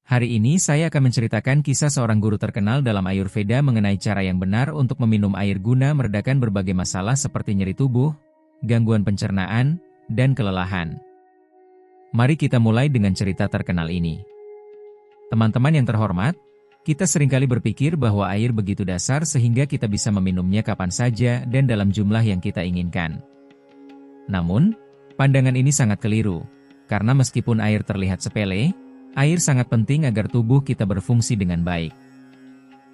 Hari ini saya akan menceritakan kisah seorang guru terkenal dalam Ayurveda mengenai cara yang benar untuk meminum air guna meredakan berbagai masalah seperti nyeri tubuh, gangguan pencernaan, dan kelelahan. Mari kita mulai dengan cerita terkenal ini. Teman-teman yang terhormat, kita seringkali berpikir bahwa air begitu dasar sehingga kita bisa meminumnya kapan saja dan dalam jumlah yang kita inginkan. Namun, pandangan ini sangat keliru, karena meskipun air terlihat sepele, air sangat penting agar tubuh kita berfungsi dengan baik.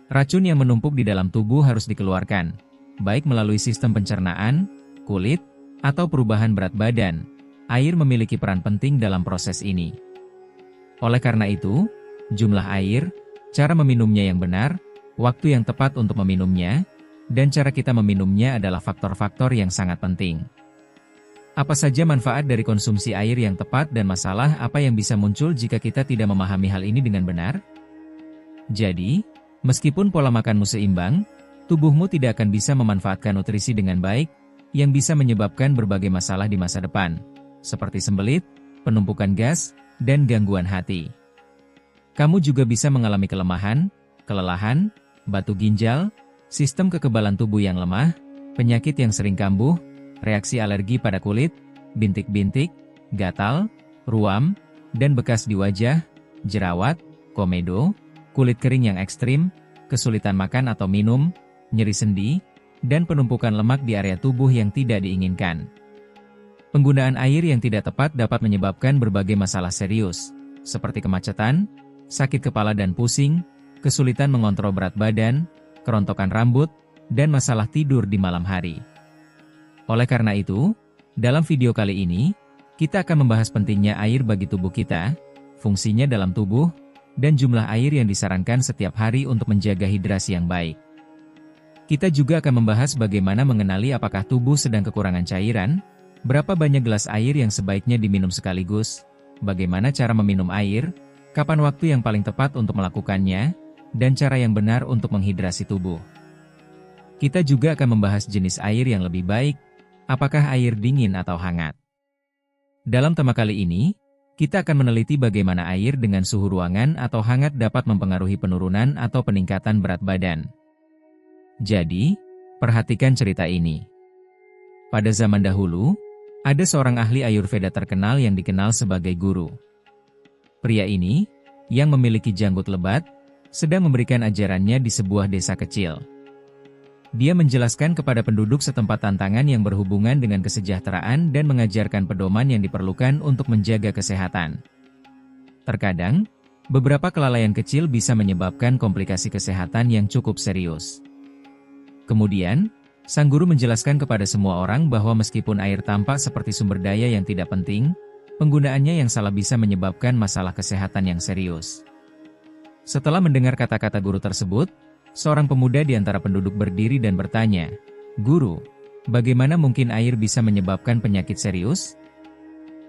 Racun yang menumpuk di dalam tubuh harus dikeluarkan, baik melalui sistem pencernaan, kulit, atau perubahan berat badan. Air memiliki peran penting dalam proses ini. Oleh karena itu, jumlah air, cara meminumnya yang benar, waktu yang tepat untuk meminumnya, dan cara kita meminumnya adalah faktor-faktor yang sangat penting. Apa saja manfaat dari konsumsi air yang tepat dan masalah apa yang bisa muncul jika kita tidak memahami hal ini dengan benar? Jadi, meskipun pola makanmu seimbang, tubuhmu tidak akan bisa memanfaatkan nutrisi dengan baik, yang bisa menyebabkan berbagai masalah di masa depan, seperti sembelit, penumpukan gas, dan gangguan hati. Kamu juga bisa mengalami kelemahan, kelelahan, batu ginjal, sistem kekebalan tubuh yang lemah, penyakit yang sering kambuh, reaksi alergi pada kulit, bintik-bintik, gatal, ruam, dan bekas di wajah, jerawat, komedo, kulit kering yang ekstrim, kesulitan makan atau minum, nyeri sendi, dan penumpukan lemak di area tubuh yang tidak diinginkan. Penggunaan air yang tidak tepat dapat menyebabkan berbagai masalah serius, seperti kemacetan, sakit kepala dan pusing, kesulitan mengontrol berat badan, kerontokan rambut, dan masalah tidur di malam hari. Oleh karena itu, dalam video kali ini, kita akan membahas pentingnya air bagi tubuh kita, fungsinya dalam tubuh, dan jumlah air yang disarankan setiap hari untuk menjaga hidrasi yang baik. Kita juga akan membahas bagaimana mengenali apakah tubuh sedang kekurangan cairan, berapa banyak gelas air yang sebaiknya diminum sekaligus, bagaimana cara meminum air, kapan waktu yang paling tepat untuk melakukannya, dan cara yang benar untuk menghidrasi tubuh. Kita juga akan membahas jenis air yang lebih baik, apakah air dingin atau hangat. Dalam tema kali ini, kita akan meneliti bagaimana air dengan suhu ruangan atau hangat dapat mempengaruhi penurunan atau peningkatan berat badan. Jadi, perhatikan cerita ini. Pada zaman dahulu, ada seorang ahli Ayurveda terkenal yang dikenal sebagai guru. Pria ini, yang memiliki janggut lebat, sedang memberikan ajarannya di sebuah desa kecil. Dia menjelaskan kepada penduduk setempat tantangan yang berhubungan dengan kesejahteraan dan mengajarkan pedoman yang diperlukan untuk menjaga kesehatan. Terkadang, beberapa kelalaian kecil bisa menyebabkan komplikasi kesehatan yang cukup serius. Kemudian, sang guru menjelaskan kepada semua orang bahwa meskipun air tampak seperti sumber daya yang tidak penting, penggunaannya yang salah bisa menyebabkan masalah kesehatan yang serius. Setelah mendengar kata-kata guru tersebut, seorang pemuda di antara penduduk berdiri dan bertanya, "Guru, bagaimana mungkin air bisa menyebabkan penyakit serius?"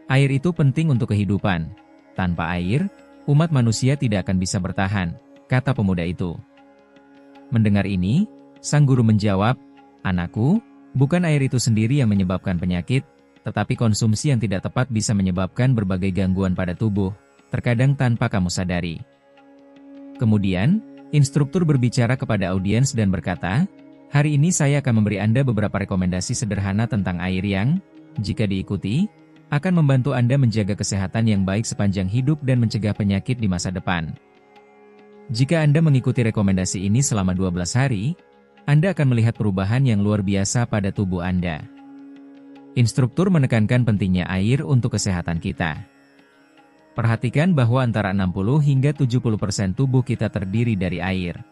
"Air itu penting untuk kehidupan. Tanpa air, umat manusia tidak akan bisa bertahan," kata pemuda itu. Mendengar ini, sang guru menjawab, "Anakku, bukan air itu sendiri yang menyebabkan penyakit, tetapi konsumsi yang tidak tepat bisa menyebabkan berbagai gangguan pada tubuh, terkadang tanpa kamu sadari." Kemudian, instruktur berbicara kepada audiens dan berkata, "Hari ini saya akan memberi Anda beberapa rekomendasi sederhana tentang air yang, jika diikuti, akan membantu Anda menjaga kesehatan yang baik sepanjang hidup dan mencegah penyakit di masa depan. Jika Anda mengikuti rekomendasi ini selama 12 hari, Anda akan melihat perubahan yang luar biasa pada tubuh Anda." Instruktur menekankan pentingnya air untuk kesehatan kita. Perhatikan bahwa antara 60 hingga 70% tubuh kita terdiri dari air.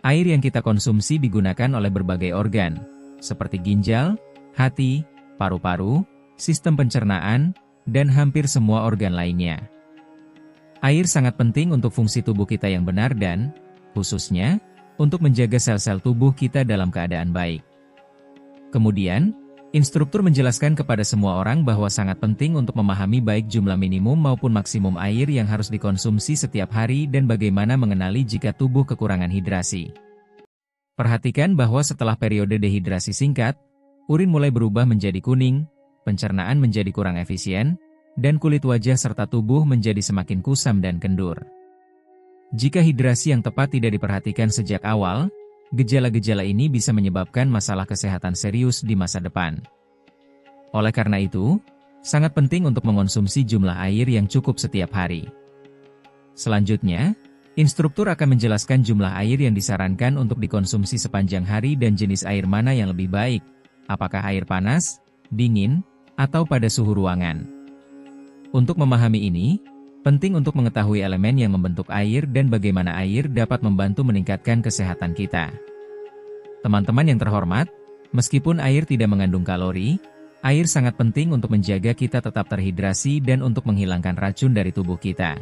Air yang kita konsumsi digunakan oleh berbagai organ, seperti ginjal, hati, paru-paru, sistem pencernaan, dan hampir semua organ lainnya. Air sangat penting untuk fungsi tubuh kita yang benar dan, khususnya, untuk menjaga sel-sel tubuh kita dalam keadaan baik. Kemudian, instruktur menjelaskan kepada semua orang bahwa sangat penting untuk memahami baik jumlah minimum maupun maksimum air yang harus dikonsumsi setiap hari dan bagaimana mengenali jika tubuh kekurangan hidrasi. Perhatikan bahwa setelah periode dehidrasi singkat, urin mulai berubah menjadi kuning, pencernaan menjadi kurang efisien, dan kulit wajah serta tubuh menjadi semakin kusam dan kendur. Jika hidrasi yang tepat tidak diperhatikan sejak awal, gejala-gejala ini bisa menyebabkan masalah kesehatan serius di masa depan. Oleh karena itu, sangat penting untuk mengonsumsi jumlah air yang cukup setiap hari. Selanjutnya, instruktur akan menjelaskan jumlah air yang disarankan untuk dikonsumsi sepanjang hari dan jenis air mana yang lebih baik, apakah air panas, dingin, atau pada suhu ruangan. Untuk memahami ini, penting untuk mengetahui elemen yang membentuk air dan bagaimana air dapat membantu meningkatkan kesehatan kita. Teman-teman yang terhormat, meskipun air tidak mengandung kalori, air sangat penting untuk menjaga kita tetap terhidrasi dan untuk menghilangkan racun dari tubuh kita.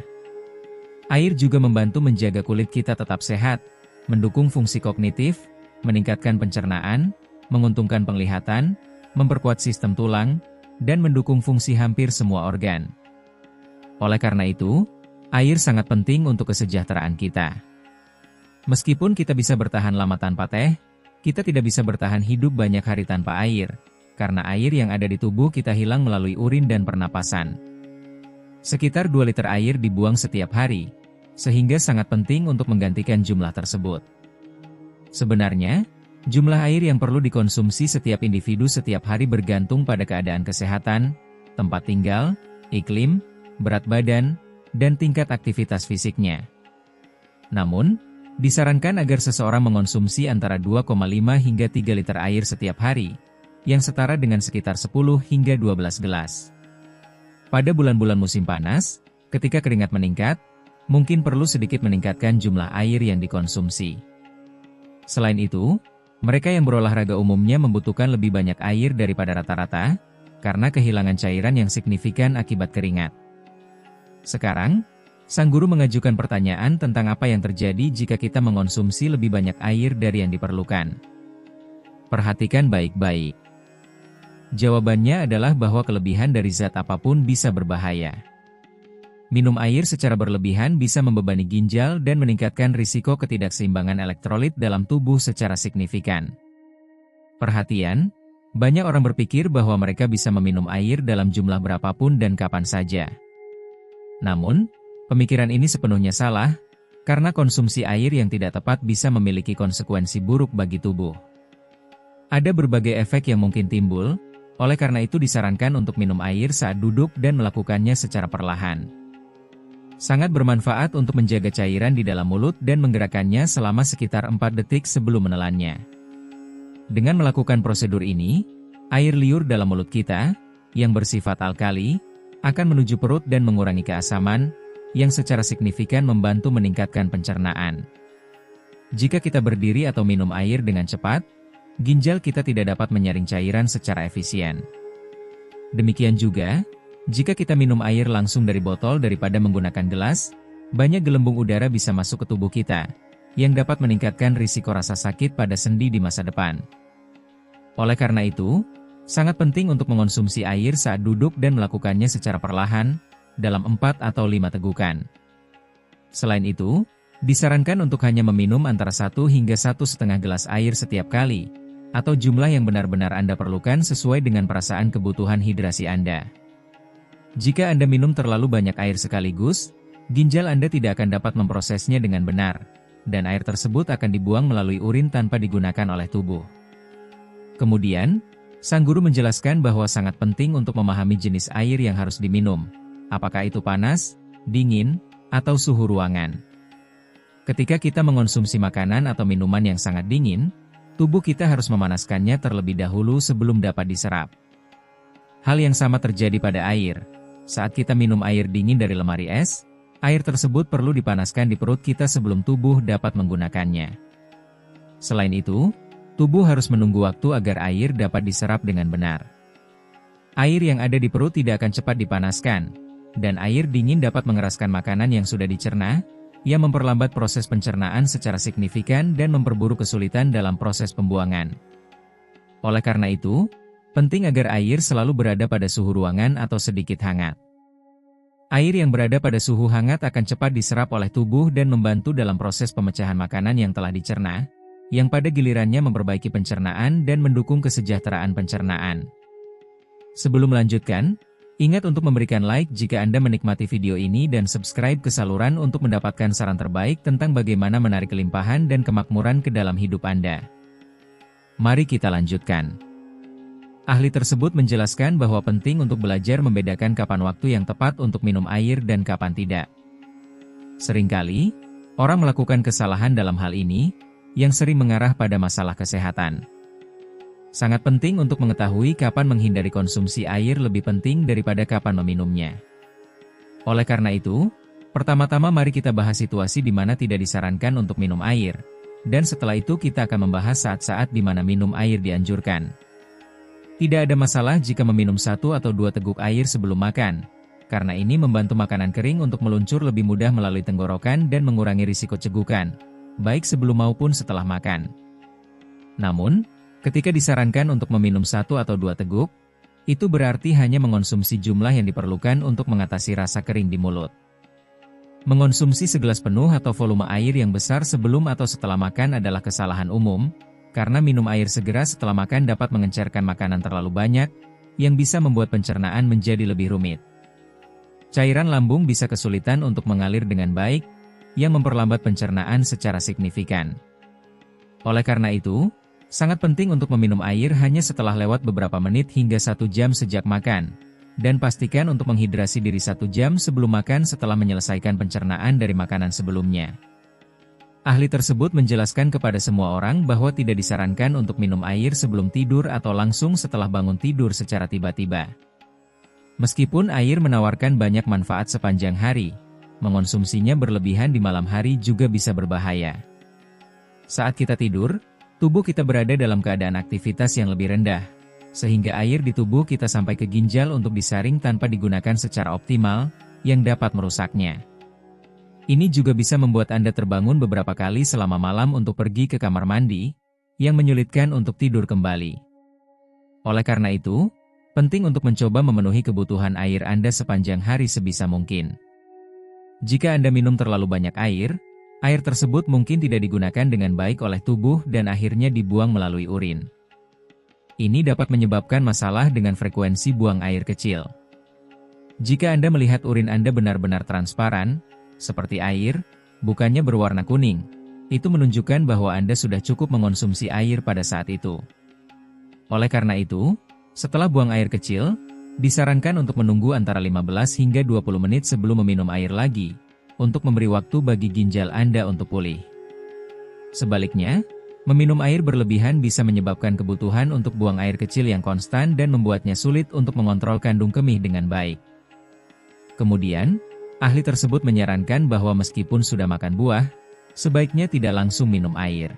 Air juga membantu menjaga kulit kita tetap sehat, mendukung fungsi kognitif, meningkatkan pencernaan, menguntungkan penglihatan, memperkuat sistem tulang, dan mendukung fungsi hampir semua organ. Oleh karena itu, air sangat penting untuk kesejahteraan kita. Meskipun kita bisa bertahan lama tanpa teh, kita tidak bisa bertahan hidup banyak hari tanpa air, karena air yang ada di tubuh kita hilang melalui urin dan pernapasan. Sekitar 2 liter air dibuang setiap hari, sehingga sangat penting untuk menggantikan jumlah tersebut. Sebenarnya, jumlah air yang perlu dikonsumsi setiap individu setiap hari bergantung pada keadaan kesehatan, tempat tinggal, iklim, berat badan, dan tingkat aktivitas fisiknya. Namun, disarankan agar seseorang mengonsumsi antara 2,5 hingga 3 liter air setiap hari, yang setara dengan sekitar 10 hingga 12 gelas. Pada bulan-bulan musim panas, ketika keringat meningkat, mungkin perlu sedikit meningkatkan jumlah air yang dikonsumsi. Selain itu, mereka yang berolahraga umumnya membutuhkan lebih banyak air daripada rata-rata, karena kehilangan cairan yang signifikan akibat keringat. Sekarang, sang guru mengajukan pertanyaan tentang apa yang terjadi jika kita mengonsumsi lebih banyak air dari yang diperlukan. Perhatikan baik-baik. Jawabannya adalah bahwa kelebihan dari zat apapun bisa berbahaya. Minum air secara berlebihan bisa membebani ginjal dan meningkatkan risiko ketidakseimbangan elektrolit dalam tubuh secara signifikan. Perhatian, banyak orang berpikir bahwa mereka bisa meminum air dalam jumlah berapapun dan kapan saja. Namun, pemikiran ini sepenuhnya salah, karena konsumsi air yang tidak tepat bisa memiliki konsekuensi buruk bagi tubuh. Ada berbagai efek yang mungkin timbul, oleh karena itu disarankan untuk minum air saat duduk dan melakukannya secara perlahan. Sangat bermanfaat untuk menjaga cairan di dalam mulut dan menggerakkannya selama sekitar 4 detik sebelum menelannya. Dengan melakukan prosedur ini, air liur dalam mulut kita, yang bersifat alkali, akan menuju perut dan mengurangi keasaman, yang secara signifikan membantu meningkatkan pencernaan. Jika kita berdiri atau minum air dengan cepat, ginjal kita tidak dapat menyaring cairan secara efisien. Demikian juga, jika kita minum air langsung dari botol daripada menggunakan gelas, banyak gelembung udara bisa masuk ke tubuh kita, yang dapat meningkatkan risiko rasa sakit pada sendi di masa depan. Oleh karena itu, sangat penting untuk mengonsumsi air saat duduk dan melakukannya secara perlahan, dalam 4 atau 5 tegukan. Selain itu, disarankan untuk hanya meminum antara 1 hingga 1,5 gelas air setiap kali, atau jumlah yang benar-benar Anda perlukan sesuai dengan perasaan kebutuhan hidrasi Anda. Jika Anda minum terlalu banyak air sekaligus, ginjal Anda tidak akan dapat memprosesnya dengan benar, dan air tersebut akan dibuang melalui urin tanpa digunakan oleh tubuh. Kemudian, sang guru menjelaskan bahwa sangat penting untuk memahami jenis air yang harus diminum, apakah itu panas, dingin, atau suhu ruangan. Ketika kita mengonsumsi makanan atau minuman yang sangat dingin, tubuh kita harus memanaskannya terlebih dahulu sebelum dapat diserap. Hal yang sama terjadi pada air. Saat kita minum air dingin dari lemari es, air tersebut perlu dipanaskan di perut kita sebelum tubuh dapat menggunakannya. Selain itu, tubuh harus menunggu waktu agar air dapat diserap dengan benar. Air yang ada di perut tidak akan cepat dipanaskan, dan air dingin dapat mengeraskan makanan yang sudah dicerna, yang memperlambat proses pencernaan secara signifikan dan memperburuk kesulitan dalam proses pembuangan. Oleh karena itu, penting agar air selalu berada pada suhu ruangan atau sedikit hangat. Air yang berada pada suhu hangat akan cepat diserap oleh tubuh dan membantu dalam proses pemecahan makanan yang telah dicerna, yang pada gilirannya memperbaiki pencernaan dan mendukung kesejahteraan pencernaan. Sebelum melanjutkan, Ingat untuk memberikan like jika Anda menikmati video ini dan subscribe ke saluran untuk mendapatkan saran terbaik tentang bagaimana menarik kelimpahan dan kemakmuran ke dalam hidup Anda. Mari kita lanjutkan. Ahli tersebut menjelaskan bahwa penting untuk belajar membedakan kapan waktu yang tepat untuk minum air dan kapan tidak. Seringkali, orang melakukan kesalahan dalam hal ini, yang sering mengarah pada masalah kesehatan. Sangat penting untuk mengetahui kapan menghindari konsumsi air lebih penting daripada kapan meminumnya. Oleh karena itu, pertama-tama mari kita bahas situasi di mana tidak disarankan untuk minum air, dan setelah itu kita akan membahas saat-saat di mana minum air dianjurkan. Tidak ada masalah jika meminum 1 atau 2 teguk air sebelum makan, karena ini membantu makanan kering untuk meluncur lebih mudah melalui tenggorokan dan mengurangi risiko cegukan, baik sebelum maupun setelah makan. Namun, ketika disarankan untuk meminum 1 atau 2 teguk, itu berarti hanya mengonsumsi jumlah yang diperlukan untuk mengatasi rasa kering di mulut. Mengonsumsi segelas penuh atau volume air yang besar sebelum atau setelah makan adalah kesalahan umum, karena minum air segera setelah makan dapat mengencerkan makanan terlalu banyak, yang bisa membuat pencernaan menjadi lebih rumit. Cairan lambung bisa kesulitan untuk mengalir dengan baik, yang memperlambat pencernaan secara signifikan. Oleh karena itu, sangat penting untuk meminum air hanya setelah lewat beberapa menit hingga 1 jam sejak makan, dan pastikan untuk menghidrasi diri 1 jam sebelum makan setelah menyelesaikan pencernaan dari makanan sebelumnya. Ahli tersebut menjelaskan kepada semua orang bahwa tidak disarankan untuk minum air sebelum tidur atau langsung setelah bangun tidur secara tiba-tiba. Meskipun air menawarkan banyak manfaat sepanjang hari, mengonsumsinya berlebihan di malam hari juga bisa berbahaya. Saat kita tidur, tubuh kita berada dalam keadaan aktivitas yang lebih rendah, sehingga air di tubuh kita sampai ke ginjal untuk disaring tanpa digunakan secara optimal, yang dapat merusaknya. Ini juga bisa membuat Anda terbangun beberapa kali selama malam untuk pergi ke kamar mandi, yang menyulitkan untuk tidur kembali. Oleh karena itu, penting untuk mencoba memenuhi kebutuhan air Anda sepanjang hari sebisa mungkin. Jika Anda minum terlalu banyak air tersebut mungkin tidak digunakan dengan baik oleh tubuh dan akhirnya dibuang melalui urin. Ini dapat menyebabkan masalah dengan frekuensi buang air kecil. Jika Anda melihat urin Anda benar-benar transparan, seperti air, bukannya berwarna kuning, itu menunjukkan bahwa Anda sudah cukup mengonsumsi air pada saat itu. Oleh karena itu, setelah buang air kecil, disarankan untuk menunggu antara 15 hingga 20 menit sebelum meminum air lagi, untuk memberi waktu bagi ginjal Anda untuk pulih. Sebaliknya, meminum air berlebihan bisa menyebabkan kebutuhan untuk buang air kecil yang konstan dan membuatnya sulit untuk mengontrol kandung kemih dengan baik. Kemudian, ahli tersebut menyarankan bahwa meskipun sudah makan buah, sebaiknya tidak langsung minum air.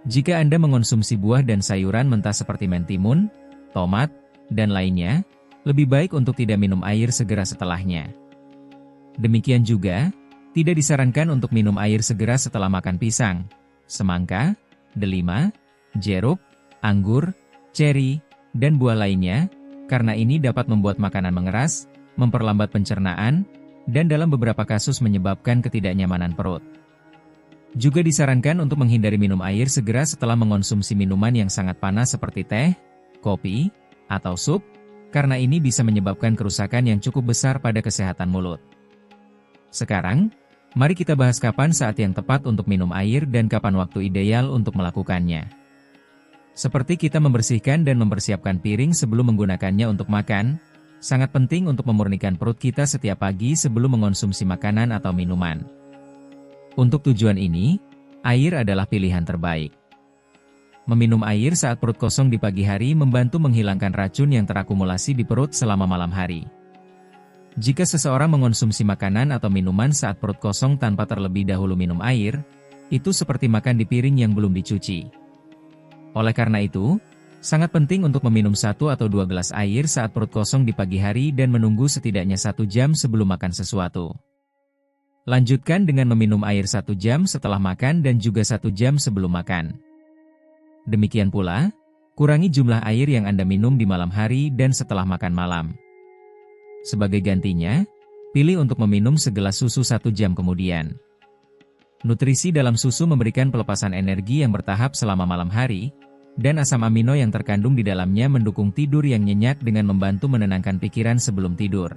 Jika Anda mengonsumsi buah dan sayuran mentah seperti mentimun, tomat, dan lainnya, lebih baik untuk tidak minum air segera setelahnya. Demikian juga, tidak disarankan untuk minum air segera setelah makan pisang, semangka, delima, jeruk, anggur, ceri, dan buah lainnya, karena ini dapat membuat makanan mengeras, memperlambat pencernaan, dan dalam beberapa kasus menyebabkan ketidaknyamanan perut. Juga disarankan untuk menghindari minum air segera setelah mengonsumsi minuman yang sangat panas seperti teh, kopi, atau sup, karena ini bisa menyebabkan kerusakan yang cukup besar pada kesehatan mulut. Sekarang, mari kita bahas kapan saat yang tepat untuk minum air dan kapan waktu ideal untuk melakukannya. Seperti kita membersihkan dan mempersiapkan piring sebelum menggunakannya untuk makan, sangat penting untuk memurnikan perut kita setiap pagi sebelum mengonsumsi makanan atau minuman. Untuk tujuan ini, air adalah pilihan terbaik. Meminum air saat perut kosong di pagi hari membantu menghilangkan racun yang terakumulasi di perut selama malam hari. Jika seseorang mengonsumsi makanan atau minuman saat perut kosong tanpa terlebih dahulu minum air, itu seperti makan di piring yang belum dicuci. Oleh karena itu, sangat penting untuk meminum 1 atau 2 gelas air saat perut kosong di pagi hari dan menunggu setidaknya 1 jam sebelum makan sesuatu. Lanjutkan dengan meminum air 1 jam setelah makan dan juga 1 jam sebelum makan. Demikian pula, kurangi jumlah air yang Anda minum di malam hari dan setelah makan malam. Sebagai gantinya, pilih untuk meminum segelas susu 1 jam kemudian. Nutrisi dalam susu memberikan pelepasan energi yang bertahap selama malam hari, dan asam amino yang terkandung di dalamnya mendukung tidur yang nyenyak dengan membantu menenangkan pikiran sebelum tidur.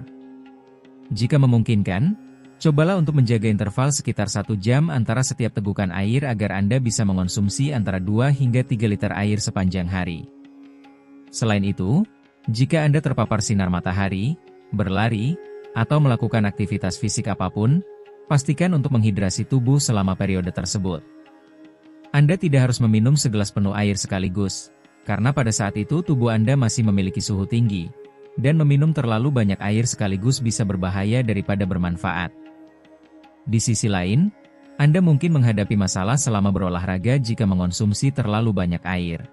Jika memungkinkan, cobalah untuk menjaga interval sekitar 1 jam antara setiap tegukan air agar Anda bisa mengonsumsi antara 2 hingga 3 liter air sepanjang hari. Selain itu, jika Anda terpapar sinar matahari, berlari, atau melakukan aktivitas fisik apapun, pastikan untuk menghidrasi tubuh selama periode tersebut. Anda tidak harus meminum segelas penuh air sekaligus, karena pada saat itu tubuh Anda masih memiliki suhu tinggi, dan meminum terlalu banyak air sekaligus bisa berbahaya daripada bermanfaat. Di sisi lain, Anda mungkin menghadapi masalah selama berolahraga jika mengonsumsi terlalu banyak air.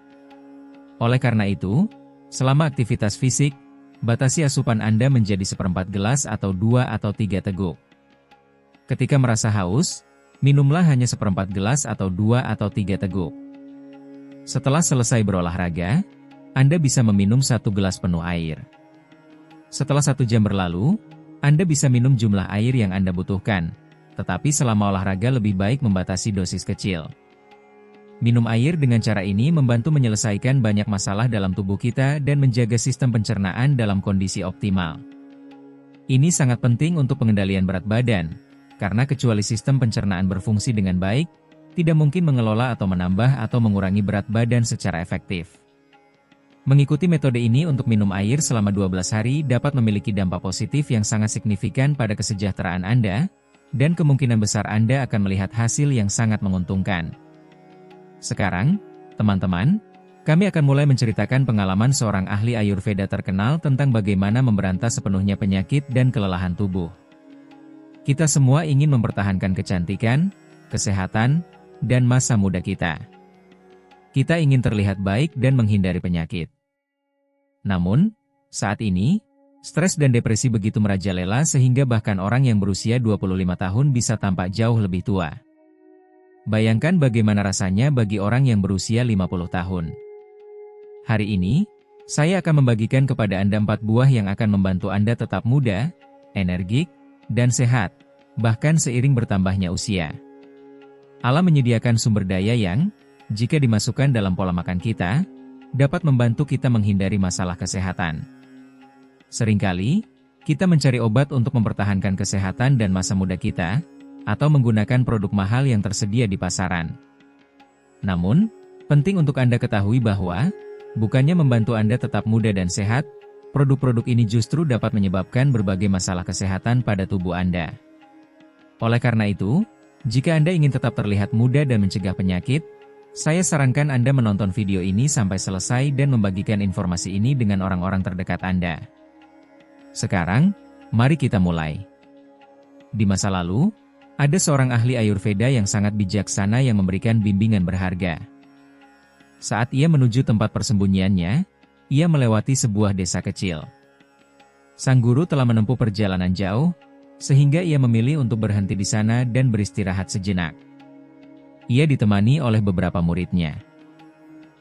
Oleh karena itu, selama aktivitas fisik, batasi asupan Anda menjadi 1/4 gelas atau 2 atau 3 teguk. Ketika merasa haus, minumlah hanya 1/4 gelas atau 2 atau 3 teguk. Setelah selesai berolahraga, Anda bisa meminum 1 gelas penuh air. Setelah 1 jam berlalu, Anda bisa minum jumlah air yang Anda butuhkan, tetapi selama olahraga lebih baik membatasi dosis kecil. Minum air dengan cara ini membantu menyelesaikan banyak masalah dalam tubuh kita dan menjaga sistem pencernaan dalam kondisi optimal. Ini sangat penting untuk pengendalian berat badan, karena kecuali sistem pencernaan berfungsi dengan baik, tidak mungkin mengelola atau menambah atau mengurangi berat badan secara efektif. Mengikuti metode ini untuk minum air selama 12 hari dapat memiliki dampak positif yang sangat signifikan pada kesejahteraan Anda, dan kemungkinan besar Anda akan melihat hasil yang sangat menguntungkan. Sekarang, teman-teman, kami akan mulai menceritakan pengalaman seorang ahli Ayurveda terkenal tentang bagaimana memberantas sepenuhnya penyakit dan kelelahan tubuh. Kita semua ingin mempertahankan kecantikan, kesehatan, dan masa muda kita. Kita ingin terlihat baik dan menghindari penyakit. Namun, saat ini, stres dan depresi begitu merajalela sehingga bahkan orang yang berusia 25 tahun bisa tampak jauh lebih tua. Bayangkan bagaimana rasanya bagi orang yang berusia 50 tahun. Hari ini, saya akan membagikan kepada Anda 4 buah yang akan membantu Anda tetap muda, energik, dan sehat, bahkan seiring bertambahnya usia. Alam menyediakan sumber daya yang, jika dimasukkan dalam pola makan kita, dapat membantu kita menghindari masalah kesehatan. Seringkali, kita mencari obat untuk mempertahankan kesehatan dan masa muda kita, atau menggunakan produk mahal yang tersedia di pasaran. Namun, penting untuk Anda ketahui bahwa, bukannya membantu Anda tetap muda dan sehat, produk-produk ini justru dapat menyebabkan berbagai masalah kesehatan pada tubuh Anda. Oleh karena itu, jika Anda ingin tetap terlihat muda dan mencegah penyakit, saya sarankan Anda menonton video ini sampai selesai dan membagikan informasi ini dengan orang-orang terdekat Anda. Sekarang, mari kita mulai. Di masa lalu, ada seorang ahli Ayurveda yang sangat bijaksana yang memberikan bimbingan berharga. Saat ia menuju tempat persembunyiannya, ia melewati sebuah desa kecil. Sang guru telah menempuh perjalanan jauh, sehingga ia memilih untuk berhenti di sana dan beristirahat sejenak. Ia ditemani oleh beberapa muridnya.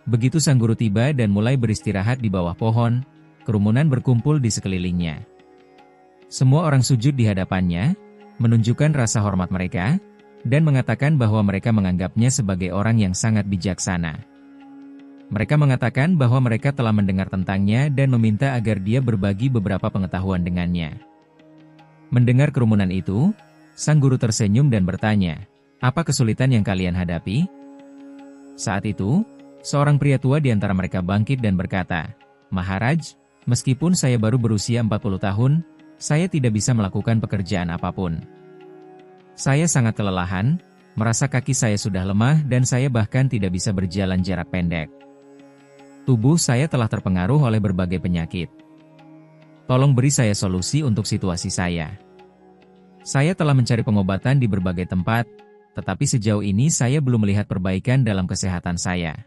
Begitu sang guru tiba dan mulai beristirahat di bawah pohon, kerumunan berkumpul di sekelilingnya. Semua orang sujud di hadapannya, menunjukkan rasa hormat mereka, dan mengatakan bahwa mereka menganggapnya sebagai orang yang sangat bijaksana. Mereka mengatakan bahwa mereka telah mendengar tentangnya dan meminta agar dia berbagi beberapa pengetahuan dengannya. Mendengar kerumunan itu, sang guru tersenyum dan bertanya, "Apa kesulitan yang kalian hadapi?" Saat itu, seorang pria tua di antara mereka bangkit dan berkata, "Maharaj, meskipun saya baru berusia 40 tahun, saya tidak bisa melakukan pekerjaan apapun. Saya sangat kelelahan, merasa kaki saya sudah lemah dan saya bahkan tidak bisa berjalan jarak pendek. Tubuh saya telah terpengaruh oleh berbagai penyakit. Tolong beri saya solusi untuk situasi saya. Saya telah mencari pengobatan di berbagai tempat, tetapi sejauh ini saya belum melihat perbaikan dalam kesehatan saya.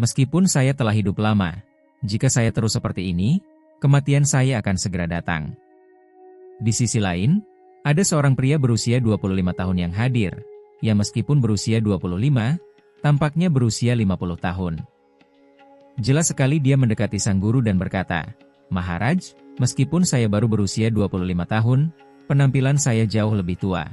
Meskipun saya telah hidup lama, jika saya terus seperti ini, kematian saya akan segera datang." Di sisi lain, ada seorang pria berusia 25 tahun yang hadir, yang meskipun berusia 25, tampaknya berusia 50 tahun. Jelas sekali dia mendekati sang guru dan berkata, "Maharaj, meskipun saya baru berusia 25 tahun, penampilan saya jauh lebih tua.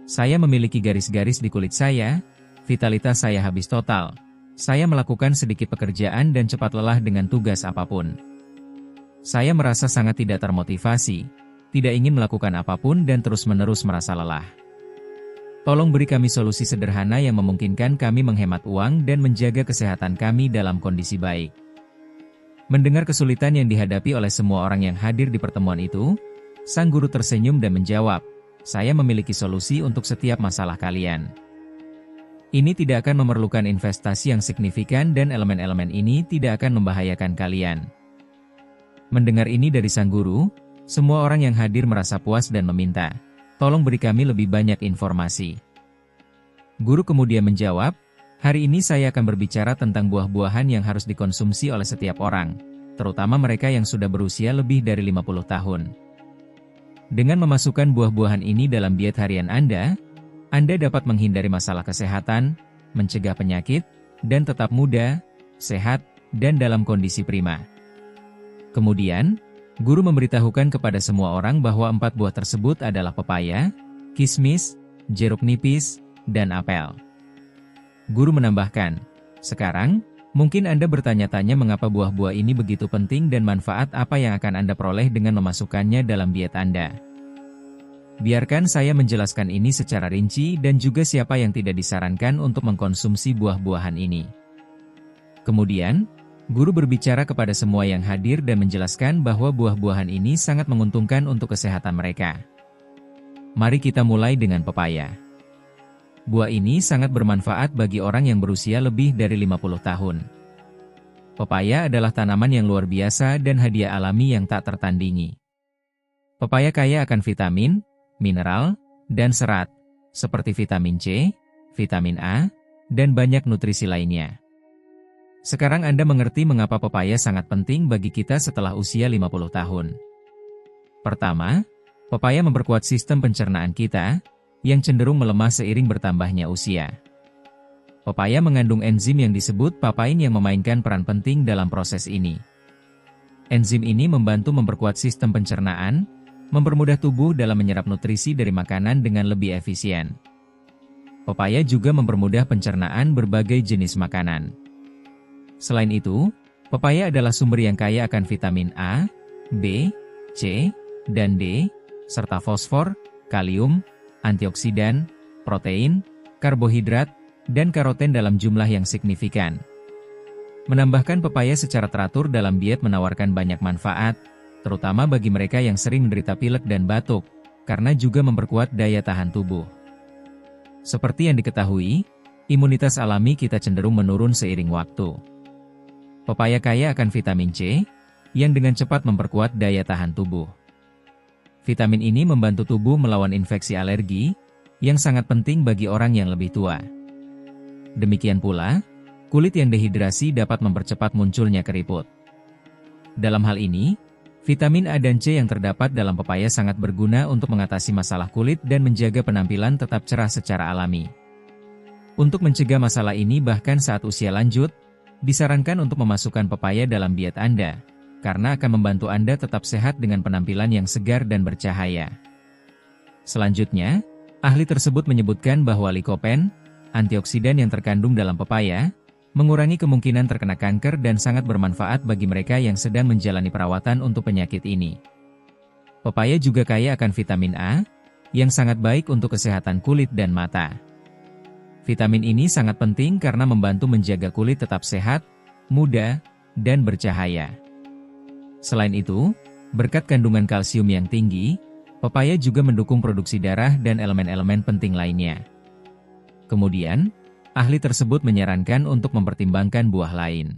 Saya memiliki garis-garis di kulit saya, vitalitas saya habis total, Saya melakukan sedikit pekerjaan dan cepat lelah dengan tugas apapun. Saya merasa sangat tidak termotivasi, tidak ingin melakukan apapun dan terus-menerus merasa lelah. Tolong beri kami solusi sederhana yang memungkinkan kami menghemat uang dan menjaga kesehatan kami dalam kondisi baik. Mendengar kesulitan yang dihadapi oleh semua orang yang hadir di pertemuan itu, sang guru tersenyum dan menjawab, "Saya memiliki solusi untuk setiap masalah kalian. Ini tidak akan memerlukan investasi yang signifikan dan elemen-elemen ini tidak akan membahayakan kalian." Mendengar ini dari sang guru, semua orang yang hadir merasa puas dan meminta, "Tolong beri kami lebih banyak informasi." Guru kemudian menjawab, "Hari ini saya akan berbicara tentang buah-buahan yang harus dikonsumsi oleh setiap orang, terutama mereka yang sudah berusia lebih dari 50 tahun. Dengan memasukkan buah-buahan ini dalam diet harian Anda dapat menghindari masalah kesehatan, mencegah penyakit, dan tetap muda, sehat, dan dalam kondisi prima." Kemudian, guru memberitahukan kepada semua orang bahwa 4 buah tersebut adalah pepaya, kismis, jeruk nipis, dan apel. Guru menambahkan, "Sekarang, mungkin Anda bertanya-tanya mengapa buah-buah ini begitu penting dan manfaat apa yang akan Anda peroleh dengan memasukkannya dalam diet Anda. Biarkan saya menjelaskan ini secara rinci dan juga siapa yang tidak disarankan untuk mengkonsumsi buah-buahan ini." Kemudian, guru berbicara kepada semua yang hadir dan menjelaskan bahwa buah-buahan ini sangat menguntungkan untuk kesehatan mereka. Mari kita mulai dengan pepaya. Buah ini sangat bermanfaat bagi orang yang berusia lebih dari 50 tahun. Pepaya adalah tanaman yang luar biasa dan hadiah alami yang tak tertandingi. Pepaya kaya akan vitamin, mineral, dan serat, seperti vitamin C, vitamin A, dan banyak nutrisi lainnya. Sekarang Anda mengerti mengapa pepaya sangat penting bagi kita setelah usia 50 tahun. Pertama, pepaya memperkuat sistem pencernaan kita, yang cenderung melemah seiring bertambahnya usia. Pepaya mengandung enzim yang disebut papain yang memainkan peran penting dalam proses ini. Enzim ini membantu memperkuat sistem pencernaan, mempermudah tubuh dalam menyerap nutrisi dari makanan dengan lebih efisien. Pepaya juga mempermudah pencernaan berbagai jenis makanan. Selain itu, pepaya adalah sumber yang kaya akan vitamin A, B, C, dan D, serta fosfor, kalium, antioksidan, protein, karbohidrat, dan karoten dalam jumlah yang signifikan. Menambahkan pepaya secara teratur dalam diet menawarkan banyak manfaat, terutama bagi mereka yang sering menderita pilek dan batuk, karena juga memperkuat daya tahan tubuh. Seperti yang diketahui, imunitas alami kita cenderung menurun seiring waktu. Pepaya kaya akan vitamin C, yang dengan cepat memperkuat daya tahan tubuh. Vitamin ini membantu tubuh melawan infeksi alergi, yang sangat penting bagi orang yang lebih tua. Demikian pula, kulit yang dehidrasi dapat mempercepat munculnya keriput. Dalam hal ini, vitamin A dan C yang terdapat dalam pepaya sangat berguna untuk mengatasi masalah kulit dan menjaga penampilan tetap cerah secara alami. Untuk mencegah masalah ini bahkan saat usia lanjut, disarankan untuk memasukkan pepaya dalam diet Anda, karena akan membantu Anda tetap sehat dengan penampilan yang segar dan bercahaya. Selanjutnya, ahli tersebut menyebutkan bahwa likopen, antioksidan yang terkandung dalam pepaya, mengurangi kemungkinan terkena kanker dan sangat bermanfaat bagi mereka yang sedang menjalani perawatan untuk penyakit ini. Pepaya juga kaya akan vitamin A, yang sangat baik untuk kesehatan kulit dan mata. Vitamin ini sangat penting karena membantu menjaga kulit tetap sehat, muda, dan bercahaya. Selain itu, berkat kandungan kalsium yang tinggi, pepaya juga mendukung produksi darah dan elemen-elemen penting lainnya. Kemudian, ahli tersebut menyarankan untuk mempertimbangkan buah lain.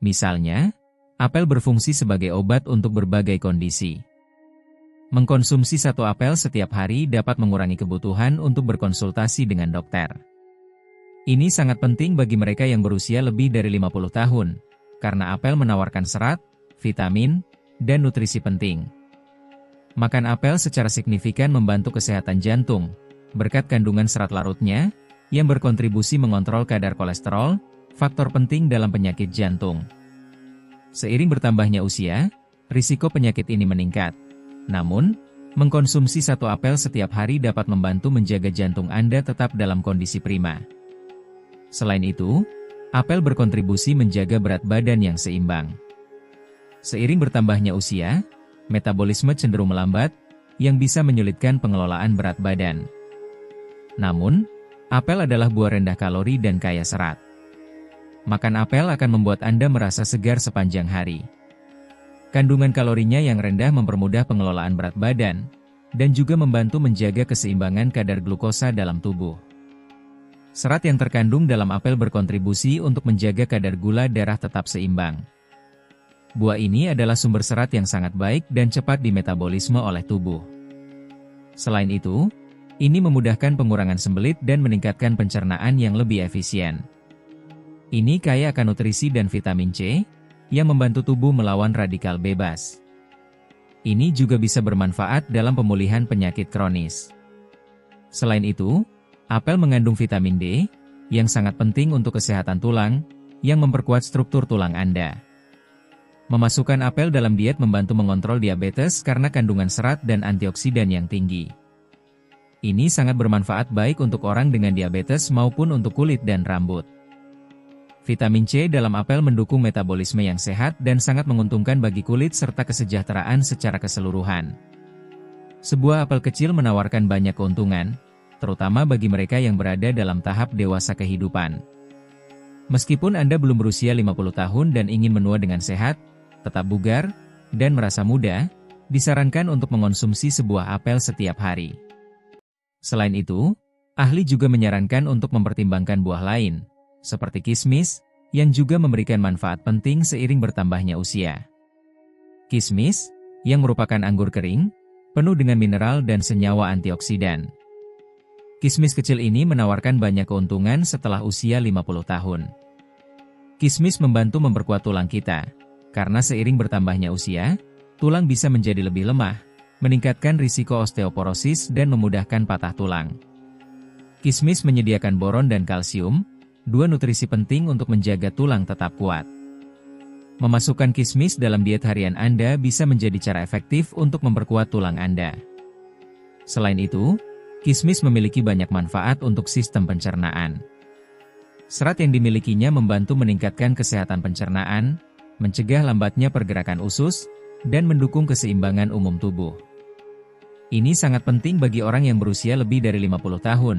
Misalnya, apel berfungsi sebagai obat untuk berbagai kondisi. Mengkonsumsi 1 apel setiap hari dapat mengurangi kebutuhan untuk berkonsultasi dengan dokter. Ini sangat penting bagi mereka yang berusia lebih dari 50 tahun, karena apel menawarkan serat, vitamin, dan nutrisi penting. Makan apel secara signifikan membantu kesehatan jantung, berkat kandungan serat larutnya, yang berkontribusi mengontrol kadar kolesterol, faktor penting dalam penyakit jantung. Seiring bertambahnya usia, risiko penyakit ini meningkat. Namun, mengkonsumsi 1 apel setiap hari dapat membantu menjaga jantung Anda tetap dalam kondisi prima. Selain itu, Apel berkontribusi menjaga berat badan yang seimbang. Seiring bertambahnya usia, metabolisme cenderung melambat, yang bisa menyulitkan pengelolaan berat badan. Namun, apel adalah buah rendah kalori dan kaya serat. Makan apel akan membuat Anda merasa segar sepanjang hari. Kandungan kalorinya yang rendah mempermudah pengelolaan berat badan, dan juga membantu menjaga keseimbangan kadar glukosa dalam tubuh. Serat yang terkandung dalam apel berkontribusi untuk menjaga kadar gula darah tetap seimbang. Buah ini adalah sumber serat yang sangat baik dan cepat dimetabolisme oleh tubuh. Selain itu, ini memudahkan pengurangan sembelit dan meningkatkan pencernaan yang lebih efisien. Ini kaya akan nutrisi dan vitamin C, yang membantu tubuh melawan radikal bebas. Ini juga bisa bermanfaat dalam pemulihan penyakit kronis. Selain itu, apel mengandung vitamin D, yang sangat penting untuk kesehatan tulang, yang memperkuat struktur tulang Anda. Memasukkan apel dalam diet membantu mengontrol diabetes karena kandungan serat dan antioksidan yang tinggi. Ini sangat bermanfaat baik untuk orang dengan diabetes maupun untuk kulit dan rambut. Vitamin C dalam apel mendukung metabolisme yang sehat dan sangat menguntungkan bagi kulit serta kesejahteraan secara keseluruhan. Sebuah apel kecil menawarkan banyak keuntungan, terutama bagi mereka yang berada dalam tahap dewasa kehidupan. Meskipun Anda belum berusia 50 tahun dan ingin menua dengan sehat, tetap bugar, dan merasa muda, disarankan untuk mengonsumsi sebuah apel setiap hari. Selain itu, ahli juga menyarankan untuk mempertimbangkan buah lain, seperti kismis, yang juga memberikan manfaat penting seiring bertambahnya usia. Kismis, yang merupakan anggur kering, penuh dengan mineral dan senyawa antioksidan. Kismis kecil ini menawarkan banyak keuntungan setelah usia 50 tahun. Kismis membantu memperkuat tulang kita, karena seiring bertambahnya usia, tulang bisa menjadi lebih lemah, meningkatkan risiko osteoporosis dan memudahkan patah tulang. Kismis menyediakan boron dan kalsium, dua nutrisi penting untuk menjaga tulang tetap kuat. Memasukkan kismis dalam diet harian Anda bisa menjadi cara efektif untuk memperkuat tulang Anda. Selain itu, kismis memiliki banyak manfaat untuk sistem pencernaan. Serat yang dimilikinya membantu meningkatkan kesehatan pencernaan, mencegah lambatnya pergerakan usus, dan mendukung keseimbangan umum tubuh. Ini sangat penting bagi orang yang berusia lebih dari 50 tahun,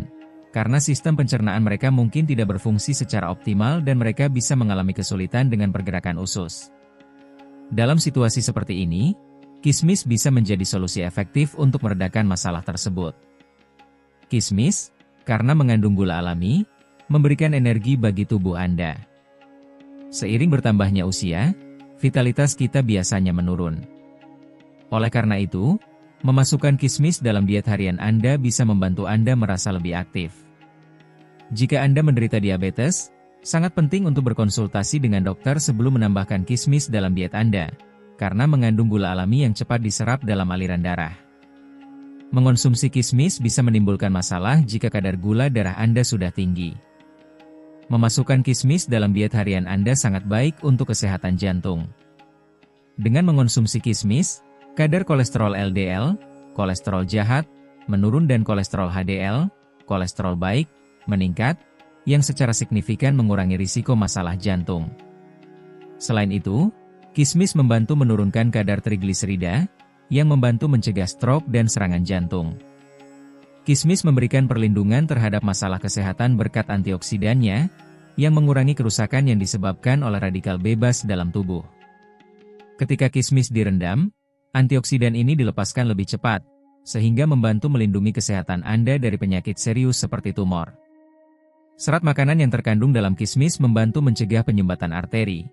karena sistem pencernaan mereka mungkin tidak berfungsi secara optimal dan mereka bisa mengalami kesulitan dengan pergerakan usus. Dalam situasi seperti ini, kismis bisa menjadi solusi efektif untuk meredakan masalah tersebut. Kismis, karena mengandung gula alami, memberikan energi bagi tubuh Anda. Seiring bertambahnya usia, vitalitas kita biasanya menurun. Oleh karena itu, memasukkan kismis dalam diet harian Anda bisa membantu Anda merasa lebih aktif. Jika Anda menderita diabetes, sangat penting untuk berkonsultasi dengan dokter sebelum menambahkan kismis dalam diet Anda, karena mengandung gula alami yang cepat diserap dalam aliran darah. Mengonsumsi kismis bisa menimbulkan masalah jika kadar gula darah Anda sudah tinggi. Memasukkan kismis dalam diet harian Anda sangat baik untuk kesehatan jantung. Dengan mengonsumsi kismis, kadar kolesterol LDL, kolesterol jahat, menurun dan kolesterol HDL, kolesterol baik, meningkat, yang secara signifikan mengurangi risiko masalah jantung. Selain itu, kismis membantu menurunkan kadar trigliserida, yang membantu mencegah stroke dan serangan jantung. Kismis memberikan perlindungan terhadap masalah kesehatan berkat antioksidannya, yang mengurangi kerusakan yang disebabkan oleh radikal bebas dalam tubuh. Ketika kismis direndam, antioksidan ini dilepaskan lebih cepat, sehingga membantu melindungi kesehatan Anda dari penyakit serius seperti tumor. Serat makanan yang terkandung dalam kismis membantu mencegah penyumbatan arteri,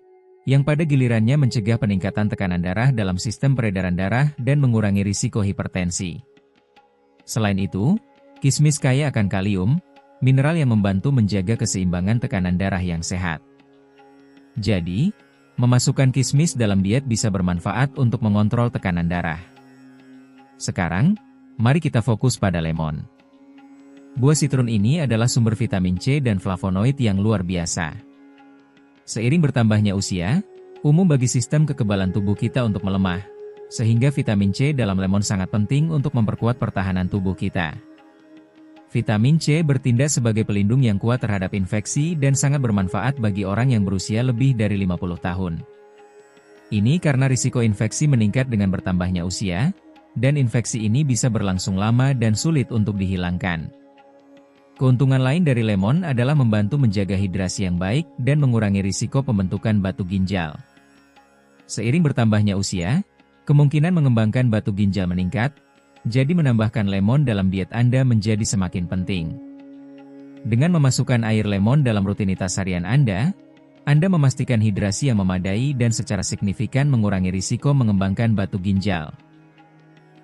yang pada gilirannya mencegah peningkatan tekanan darah dalam sistem peredaran darah dan mengurangi risiko hipertensi. Selain itu, kismis kaya akan kalium, mineral yang membantu menjaga keseimbangan tekanan darah yang sehat. Jadi, memasukkan kismis dalam diet bisa bermanfaat untuk mengontrol tekanan darah. Sekarang, mari kita fokus pada lemon. Buah sitrun ini adalah sumber vitamin C dan flavonoid yang luar biasa. Seiring bertambahnya usia, umum bagi sistem kekebalan tubuh kita untuk melemah, sehingga vitamin C dalam lemon sangat penting untuk memperkuat pertahanan tubuh kita. Vitamin C bertindak sebagai pelindung yang kuat terhadap infeksi dan sangat bermanfaat bagi orang yang berusia lebih dari 50 tahun. Ini karena risiko infeksi meningkat dengan bertambahnya usia, dan infeksi ini bisa berlangsung lama dan sulit untuk dihilangkan. Keuntungan lain dari lemon adalah membantu menjaga hidrasi yang baik dan mengurangi risiko pembentukan batu ginjal. Seiring bertambahnya usia, kemungkinan mengembangkan batu ginjal meningkat, jadi menambahkan lemon dalam diet Anda menjadi semakin penting. Dengan memasukkan air lemon dalam rutinitas harian Anda memastikan hidrasi yang memadai dan secara signifikan mengurangi risiko mengembangkan batu ginjal.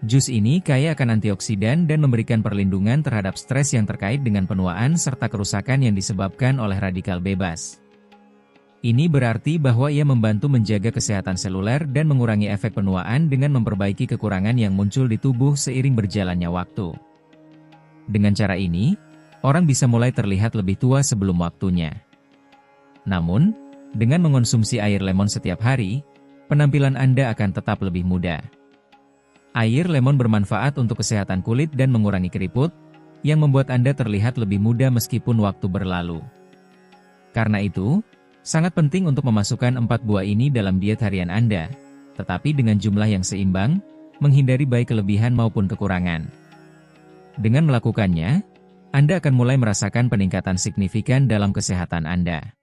Jus ini kaya akan antioksidan dan memberikan perlindungan terhadap stres yang terkait dengan penuaan serta kerusakan yang disebabkan oleh radikal bebas. Ini berarti bahwa ia membantu menjaga kesehatan seluler dan mengurangi efek penuaan dengan memperbaiki kekurangan yang muncul di tubuh seiring berjalannya waktu. Dengan cara ini, orang bisa mulai terlihat lebih tua sebelum waktunya. Namun, dengan mengonsumsi air lemon setiap hari, penampilan Anda akan tetap lebih muda. Air lemon bermanfaat untuk kesehatan kulit dan mengurangi keriput, yang membuat Anda terlihat lebih muda meskipun waktu berlalu. Karena itu, sangat penting untuk memasukkan 4 buah ini dalam diet harian Anda, tetapi dengan jumlah yang seimbang, menghindari baik kelebihan maupun kekurangan. Dengan melakukannya, Anda akan mulai merasakan peningkatan signifikan dalam kesehatan Anda.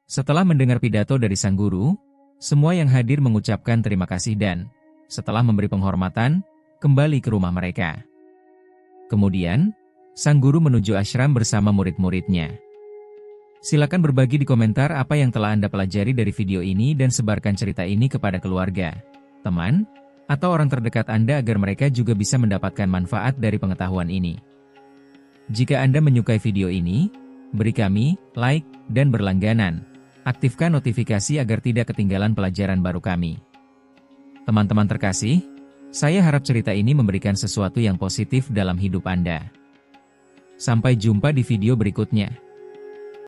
Setelah mendengar pidato dari sang guru, semua yang hadir mengucapkan terima kasih dan, setelah memberi penghormatan, kembali ke rumah mereka. Kemudian, sang guru menuju ashram bersama murid-muridnya. Silakan berbagi di komentar apa yang telah Anda pelajari dari video ini dan sebarkan cerita ini kepada keluarga, teman, atau orang terdekat Anda agar mereka juga bisa mendapatkan manfaat dari pengetahuan ini. Jika Anda menyukai video ini, beri kami like dan berlangganan. Aktifkan notifikasi agar tidak ketinggalan pelajaran baru kami. Teman-teman terkasih, saya harap cerita ini memberikan sesuatu yang positif dalam hidup Anda. Sampai jumpa di video berikutnya.